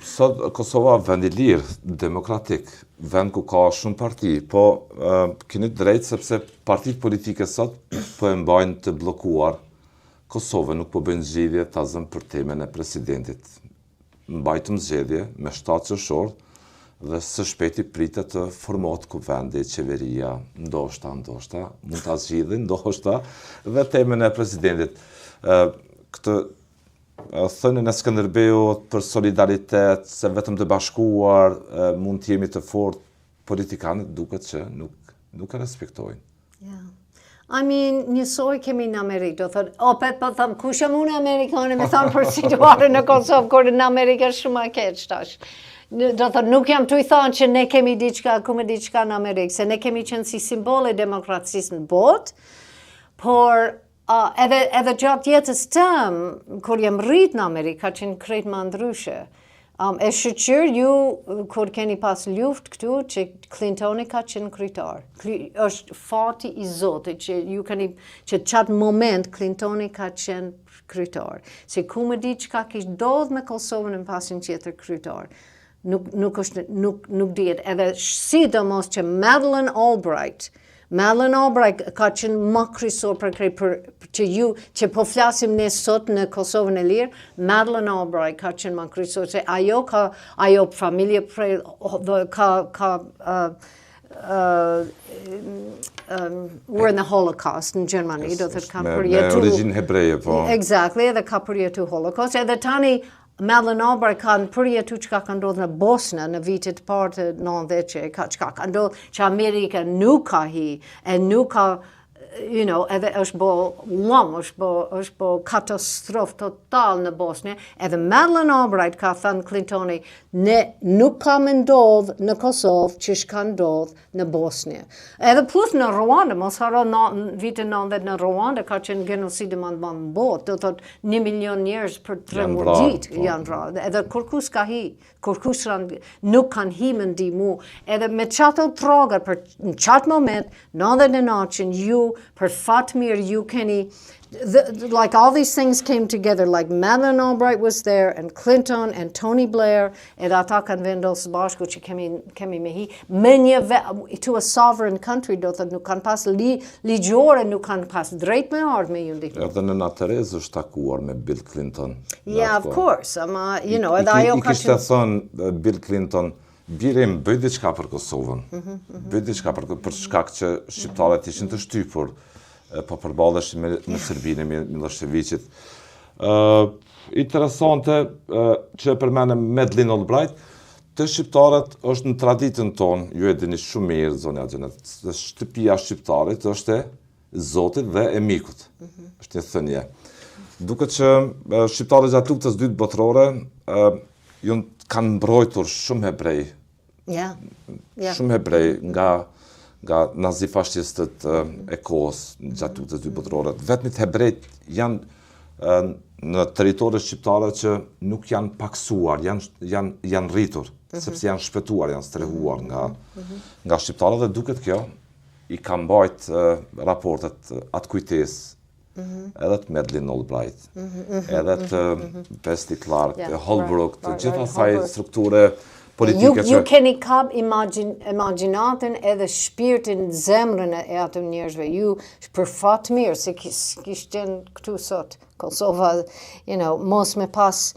Sot Kosova vend i lirë, demokratik, vend ku ka shumë parti, po keni drejt sepse partitë politike sot po e mbajnë të bllokuar Kosovën, nuk po bëjnë zgjedhje tazëm për temën e presidentit. Mbajtëm zgjedhje me 7 qershor dhe së shpejti pritet të formohet kuvendi, qeveria, ndoshta, mund ta zgjidhin, ndoshta, dhe temën e presidentit. Këtë thënien e Skënderbeut për solidaritet, se vetëm të bashkuar mund të jemi të fortë, politikanët duket që nuk e respektojnë. Yeah. I mean, njësoj kemi në Amerikë, do thënë, opet po thëmë, kush jam unë Amerikane, me thënë për situatën në Kosovë, kur në Amerikë është shumë a keq tash. Do thënë, nuk jam të i thënë që ne kemi diçka, kume diçka në Amerikë, se ne kemi qenë si simbole demokracisë në botë, por edhe gjatë jetës tëm, kur jem rritë në Amerikë, ka qenë krejt më ndryshe. E shqyr ju, kur keni pas luft këtu, që Clintoni ka qenë kryetar. është fati i Zotit që ju keni, që qatë moment Clintoni ka qenë kryetar. Se ku më di që ka kishtë dodhë me Kosovën në pasin qeter kryetar. Nuk dihet. Edhe sidomos që Madeleine Albright ka qenë më kryesor për që ju, që po flasim ne sot në Kosovën e Lirë, Madeleine Albright ka qenë më kryesor, se ajo familje were in the Holocaust në Gjermani, do të kanë përjetu... Me origjinë hebreje, po. Exactly, edhe ka përjetu Holocaust, edhe tani Madeleine Albright ka përjetu që ka ndodhë në Bosnë në vitet parë të 90 që ka ndodhë që Amerika nuk ka hi, e nuk ka, you know, edhe është bo katastrofë total në Bosnë, edhe Madeleine Albright ka thënë Clintoni, ne nuk ka më ndodhë në Kosovë që shka ndodhë në Bosnë. Edhe plus në Rwanda, mos haro në vitin 90 në Rwanda ka qenë genocidë më në botë, do thot 1 milion njerëz për 3 ditë janë ra. Edhe kërkus ka hi, kërkus nuk kanë hi më ndimu. Edhe me qatë trogar, për në qatë moment, 99 ju, për fatë mirë, ju keni, like all these things came together, like Madeleine Albright was there, and Clinton, and Tony Blair, edhe ata kanë vendosë bashku që kemi me hi, me një to a sovereign country, do thot nuk kanë pas ligjore, nuk kanë pas drejt me ardhë me ju ndihmu. Edhe Nëna Terezë është takuar me Bill Clinton. Yeah, of course, you know, edhe ajo ka kishte thënë Bill Clinton, birim, bëj diçka për Kosovën, bëj diçka për shkak që shqiptarët ishin të shtypur, po përballesh me Serbinë, me Miloševićit. Interesante që e përmenem Madeleine Albright, të shqiptarët është në traditën tonë, ju e dini shumë mirë, zonja Xhenet, shtëpia shqiptarit është e Zotit dhe e mikut, është një thënie. Duket që shqiptarët gjatë luftës dytë botërore kanë mbrojtur shumë hebrej, shumë hebrej nga nazifashtistët e kohës gjatë luftës dytë botërore. Vetmit hebrejt janë në territoret shqiptare që nuk janë paksuar, janë rritur, sepse janë shpëtuar, janë strehuar nga shqiptarët, dhe duket kjo i ka mbajt raportet atë kujtesë edhe të Madeleine Albright, edhe të Bessie Clark, të Holbrooke, të gjitha saj strukture politike ju keni kap imagjinatën edhe shpirtin, zemrën e atë njerëzve. Ju për fat mirë se kishten këtu sot Kosova, you know, mos me pas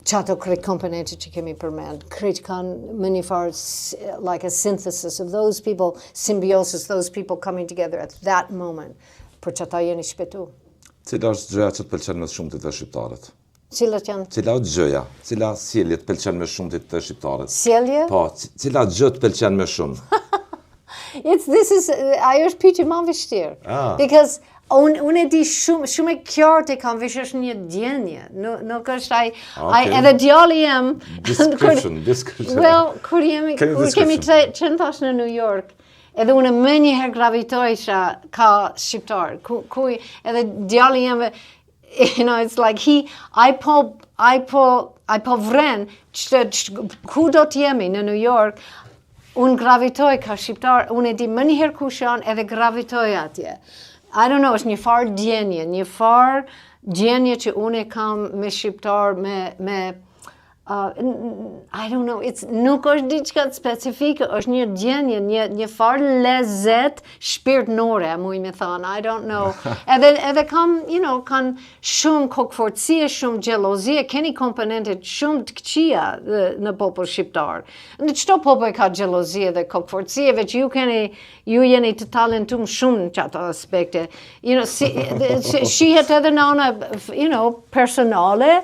qato krejt komponente që kemi përmend. Krejt kanë më një farë like a synthesis of those people, symbiosis, those people coming together at that moment. Për që ata jeni shpetu. Cila është gjëja që të pëlqen më shumë të shqiptarët? Cilat janë? Cila është gjëja? Cila sjellje të pëlqen më shumë të shqiptarët? Sjellje? Po, cila gjë të pëlqen më shumë? Ajo është pyetje më vështirë. Because unë e di shumë e qartë kam vesh është një djenje. Nuk është edhe djali jem. Description. Well, kur kemi qenë tash në New York, edhe unë më njëherë gravitojsha ka shqiptar. Edhe djali jem, you know, it's like I po vren ku do t'jemi në New York, unë gravitoj ka shqiptar, unë e di më njëherë ku shanë edhe gravitoj atje. I don't know, është një farë djenje që unë e kam me shqiptar, me I don't know, nuk është diçka specifike, është një gjendje, një farë lezet shpirtënore, muj me thënë, I don't know. Edhe kanë shumë kokfortësie, shumë xhelozie, keni komponentet shumë të këqija në popull shqiptar. Në çdo popull ka xhelozie dhe kokfortësie, veç ju jeni të talentuar shumë në çato aspekte. Shihet edhe në ana, personale,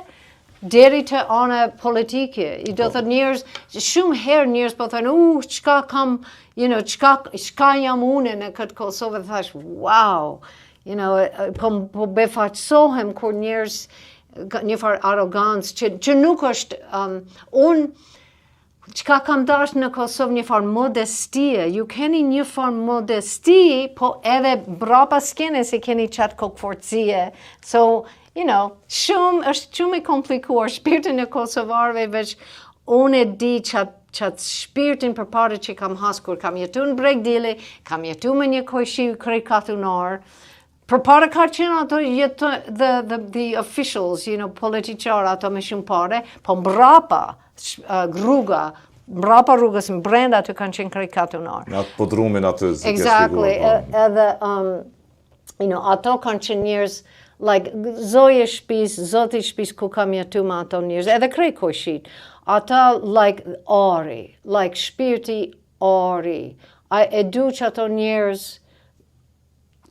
deri të ana politike. I do thot njerëz, shumë herë njerëz po thonë, çka kam, çka jam unë në këtë Kosovë, thash, wow, po befaqësohem kur njerëz një farë arrogancë që nuk është, unë çka kam dashur në Kosovë një farë modestie, ju keni një farë modesti, po edhe brapa skenes e keni qatë kokfortësie, so është shumë e komplikuar shpirtin e kosovarëve, veç unë e di qatë shpirtin përpara që kam has kur kam jetu në Bregdili, kam jetu me një kojshi krejkatunar, përpara ka qenë ato the officials, politiqarë ato me shumë pare, po mbrapa rrugës më brenda të kanë qenë krejkatunar. Në atë podrumin atë zë Exactly, edhe ato kanë qenë njerëz, like zoti shtëpis ku kam jetu me ato njerëz, edhe krej koshit, ata like ari, like shpirti ari, e du që ato njerëz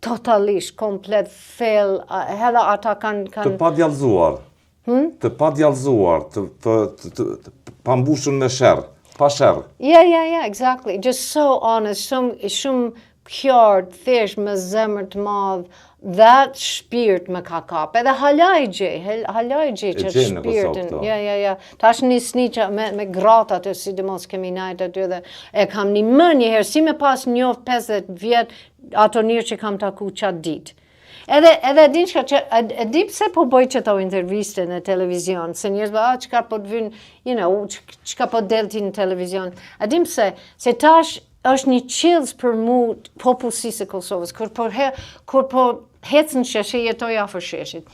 totalisht, komplet fel, edhe ata kanë... Të pa djallëzuar, të pambushur me sherr, pa sherr. Yeah, exactly, just so honest, shumë qartë, thjesht me zemër të madh, that shpirt më ka kap. Edhe halaj gjej që shpirtin. Ja. Tash nisni që me gratat e sidomos kemi najt aty dhe e kam një herë, si me pas njoft 50 vjet ato njerëz që kam taku qatë ditë. Edhe din që e di pse po bëj qëto interviste në televizion, se njerëz çka po të vynë, çka po delti në televizion. E di pse, se tash është një qildës për mu popullsisë e Kosovës, kur po hecën sheshe, jetoj afër sheshit.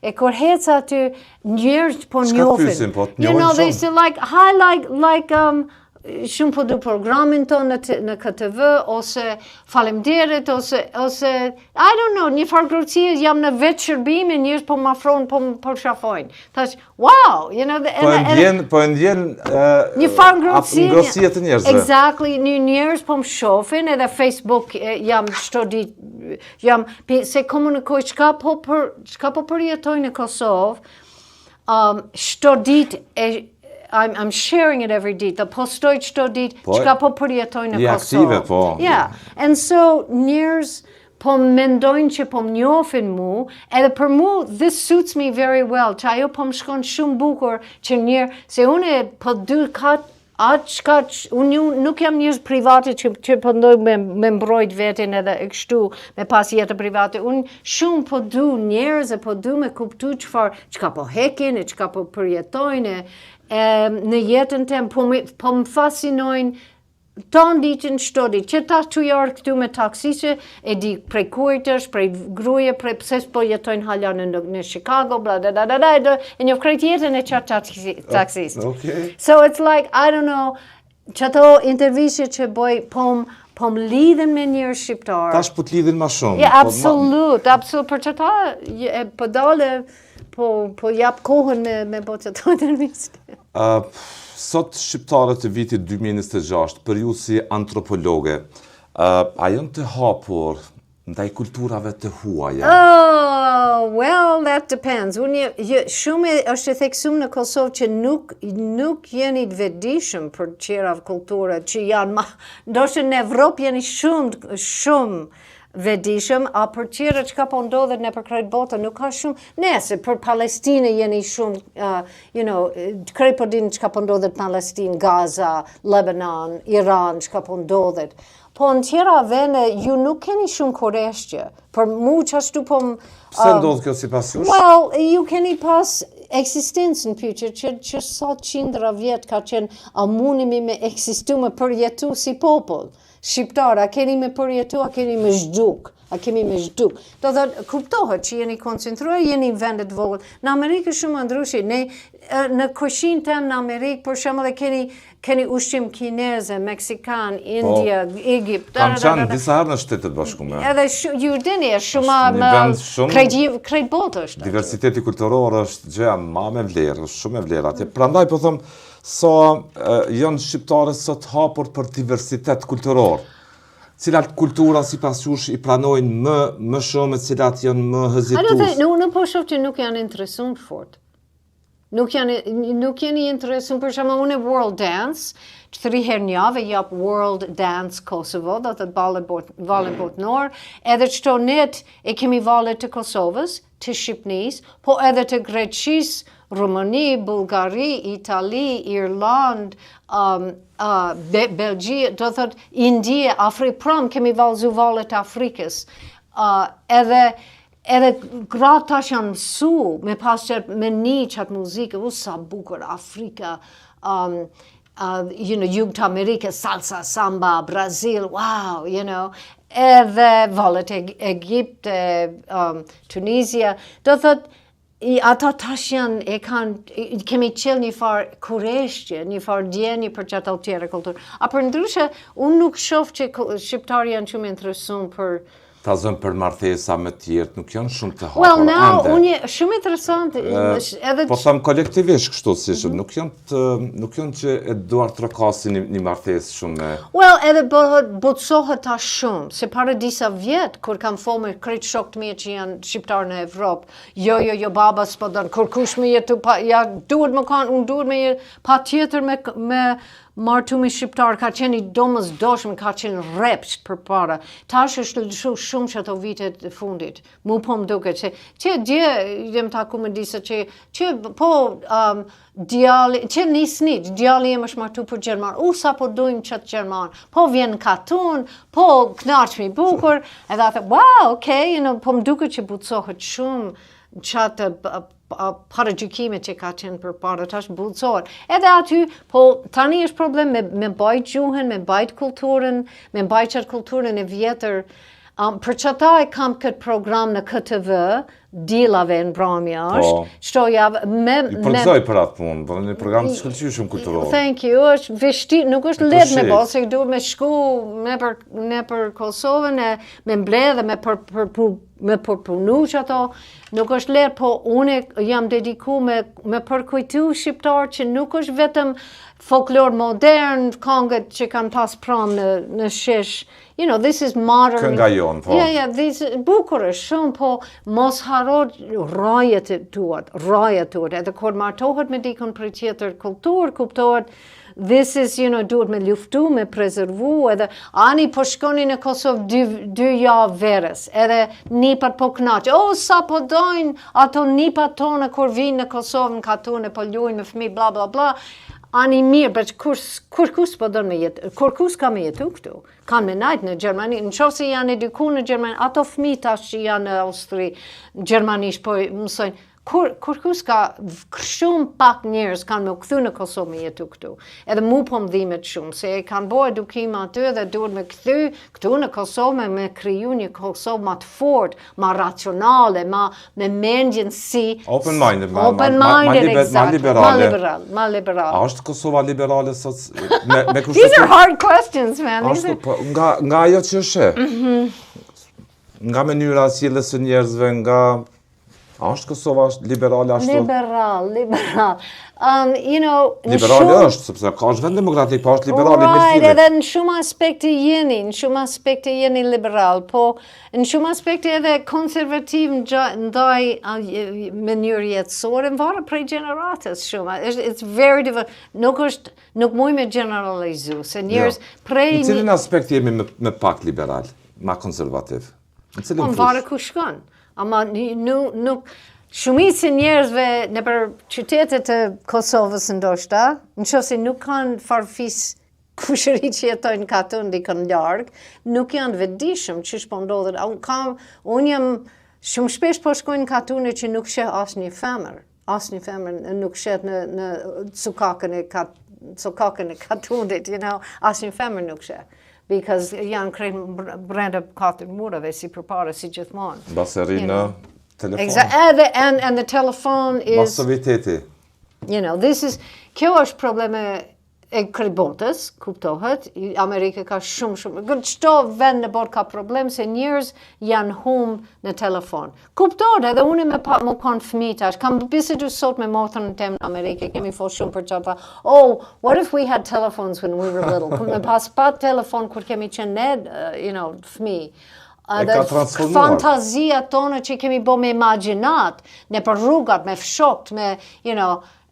E kur hecë aty, njerëz po njofin. Shka pysin, po të njofin shumë? They say like, shumë po du programin tonë në KTV, ose falemderit, ose, I don't know, një farë grotësie jam në vetë shërbime, njerëz po më afrohen, po më përshafojnë. Thash, wow, Po e ndjen një farë grotësie të njerëzve. Exactly, një njerëz po më shofin, edhe Facebook jam çdo ditë, se komunikoj çka po përjetoj në Kosovë, çdo ditë I'm sharing it every day. The postoj çdo ditë, çka po përjetoj në Kosovë. Aktive, po. Yeah, and so njerëz po mendojnë që po më njofin mu, edhe për mu, this suits me very well, që ajo po më shkon shumë bukur që se une po unë nuk jam njerëz private që pëndoj me mbrojt vetin edhe kështu me pas jetë private. Unë shumë po du njerëz e po du me kuptu çka po hekin e çka po përjetojnë në jetën tem, po më fascinojnë ton ditën çdo ditë, që ta të jarë këtu me taksisë, e di prej kujtësh, prej gruje, prej pse po jetojnë hala në Chicago, bla, e një krejt jetën e qatë taksisë. Okay. So it's like, I don't know, qëto intervishë që boj, po më lidhen me njerëz shqiptar. Tash po të lidhin ma shumë. Ja, absolut, për qëta, po dole, po jap kohën me bo qëto intervishë. Sot shqiptarët e vitit 2026, për ju si antropologe, a jënë të hapur ndaj kulturave të huaja? Oh, well, that depends. Shumë është e theksum në Kosovë që nuk jeni të vetëdijshëm për qera kultura që janë ndoshta në Evropë jeni shumë vetëdijshëm, a për qera që ka po ndodhet në përkrejt bota nuk ka shumë. Nese, për Palestinë jeni shumë, krejt po din që ka po ndodhet Palestinë, Gaza, Lebanon, Iran, që ka po ndodhet. Po në tjera vene, ju nuk keni shumë koreshqe. Për mu që ashtu po... Pse ndodhë kjo si pas jush? Well, ju keni pas eksistencën pyqër që sot qindra vjetë ka qenë a munimi me eksistu me përjetu si popull. Shqiptar, a keni me përjetu, a keni me zhduk, a a kemi me zhduk. Do thotë, kuptohet që jeni koncentruar, jeni në vendet vogël. Në Amerikë shumë ndryshe, ne në koshin tonë në Amerikë, për shembull keni ushqim kineze, meksikan, India, Egjipt. Kam qenë disa herë në Shtetet Bashkuara. Edhe ju dini, shumë krejt botë është. Diversiteti kulturor është gjëja ma me vlerë, është shumë e vlerë atje. Prandaj po them janë shqiptarët sot hapur për diversitet kulturor. Cilat kultura sipas jush i pranojnë më shumë, cilat janë më hezitues. Unë po shoh që nuk janë interesuar fort. Nuk jeni interesuar, për shembull, unë World Dance, 3 herë në javë jap World Dance Kosovo, do të valën botnor, edhe çdo net e kemi valët të Kosovës, të Shqipërisë, po edhe të Greqisë, Rumani, Bullgari, Itali, Irland, Belgji, do thot Indie, Afrikë, pram kemi valzu valët Afrikës. Edhe gratë tash janë mësu, me pas qëtë me një qatë muzikë, sa bukur Afrika, Jugë të Amerikë, salsa, samba, Brazil, wow, edhe valët Egypte, Tunisia, do thot, ata tash janë, kemi qelë një farë kureshje, një farë djeni për qatë tjera kulturë. A për ndryshe, unë nuk shoh që shqiptarë janë shumë interesuar për ta zënë për martesa me tjertë, nuk janë shumë të hapur. Well, now, unë shumë interesant. Po them kolektivisht kështu, si nuk janë që e duar të rëkasin një martesë shumë. Well, edhe botësohet ta shumë, se para disa vjetë, kur kam folë me krejt shok të mia që janë shqiptarë në Evropë, jo, baba s'po dënë, kur kush me jetu, duhet më kanë, unë duhet me jetu, pa tjetër me martumi shqiptar, ka qenë i domës doshme, ka qenë repsht për para. Tash është shumë që ato vitet të fundit. Mu po më duke që dje, jem taku me disa që po djali, që nisnit, djali jem është martu për Gjerman. Sa po dojmë qëtë Gjerman. Po vjen katun, po knaqmi bukur, edhe atë, wow, okay, po më duke që butsohet shumë qatë para gjykimit që ka qenë për para, tash butsohet. Edhe aty, po tani është problem me bajt gjuhën, me bajt kulturën, me bajt qatë kulturën e vjetër. Për qëta e kam këtë program në KTV, dilave në bramja është, qëto javë I përgëzoj për atë punë, për një program të shkëllqyshëm kulturor. Thank you, është vështirë, nuk është lehtë me bërë, se duhet me shku me për Kosovën, me mbledhe, me përpunu që ato, nuk është lehtë, po unë jam dediku me përkujtu shqiptar që nuk është vetëm folklor modern, kongët që kanë pas pram në shesh. This is modern. Kënga jonë, po. Bukur është shumë, po mos harrot rajet tuat, edhe kur martohet me dikon për tjetër kulturë, kuptohet, this is, duhet me luftu, me prezervu, edhe ani po shkoni në Kosovë 2 javë verës, edhe nipat po knaqë, sa po dojnë ato nipat tonë kur vinë në Kosovë, në katune, po ljujnë me fëmi, bla, bla, bla, ani mirë, bet kur kus po dojnë me jetë, kur kus ka me jetu këtu, kanë me najtë në Gjermani, në qofë se janë eduku në Gjermani, ato fëmi tash që janë në Austri, Gjermanisht po mësojnë, kur kus ka shumë pak njerëz kanë me u këthu në Kosovë me jetu këtu. Edhe mu po më dhimet shumë, se kanë bo edukim aty dhe duhet me këthu këtu në Kosovë me kriju një Kosovë ma të fort, ma racionale, me mendjen si... Open-minded, ma liberal. A është Kosova liberale sot? These are hard questions, man. Nga ajo që është? Nga mënyra sjelljes së njerëzve, nga... A është Kosova liberale ashtu? Liberal. Liberale është, sepse ka është vend demokratik, pa është liberale mirëfillit. Edhe në shumë aspekte jeni liberal, po në shumë aspekte edhe konservativ ndaj mënyrë jetësore, në varë prej generatës shumë. It's very different. Nuk muj me generalizu, se njerëz prej... Në cilin aspekt jemi me pak liberal, ma konservativ? Në varë ku shkon. Ama nuk, shumicë njerëzve në për qytetet të Kosovës ndoshta, në që se nuk kanë farfis kushëri që jetojnë katun dikën largë, nuk janë vedishëm që shpondodhët. Unë jam shumë shpesh po shkojnë katune që nuk sheh asë një femër nuk shet në cukakën e katunit, asë një femër nuk sheh. because janë krejt brenda 4 murave si përpara, si gjithmonë. Mbas e rinë telefon. Exactly, and the telephone is... Masoviteti. Kjo është probleme e krejt botës, kuptohet, Amerika ka shumë, çdo vend në botë ka problem se njerëz janë humbë në telefon. Kuptohet, edhe unë më kanë fëmijë tash, kam bisedu sot me motrën temë në Amerikë, kemi folur shumë për çfarë. Oh, what if we had telephones when we were little? Më pas pa telefon kur kemi qenë ne, fëmijë. Fantazia tonë që kemi bo me imagjinat, në për rrugat, me fshokt, me,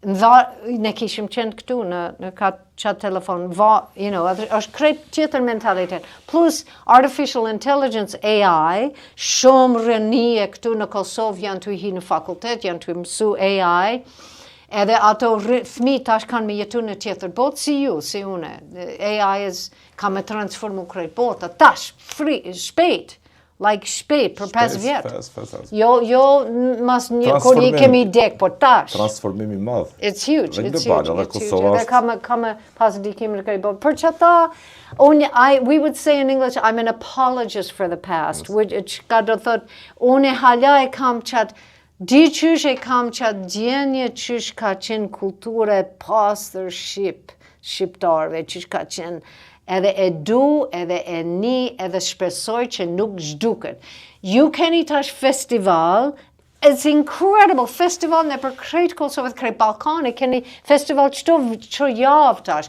ne kishim qenë këtu në qatë telefon, është krejt tjetër mentalitet. Plus, artificial intelligence, AI, shumë rënie këtu në Kosovë janë të hi në fakultet, janë të mësu AI, edhe ato fëmi tash kanë me jetu në tjetër botë, si ju, si une. AI ka me transformu krejt botë, tash, shpejt. Like shpejt, për 5 vjetë. Jo, mas një kur I kemi dek, por tash. Transformimi madh. It's huge, it's huge. Dhe ka me pas dikim në krejt botë. Për që ta, we would say in English, I'm an apologist for the past. Ka do thot, unë hala e kam qatë, di qysh e kam qatë djenje qysh ka qenë kulture pastër shqiptarve, qysh ka qenë edhe e du, edhe e ni, edhe shpresoj që nuk zhduket. Ju keni tash festival, it's incredible, festival në për krejt Kosovë, krejt Balkani, keni festival qëto javë tash.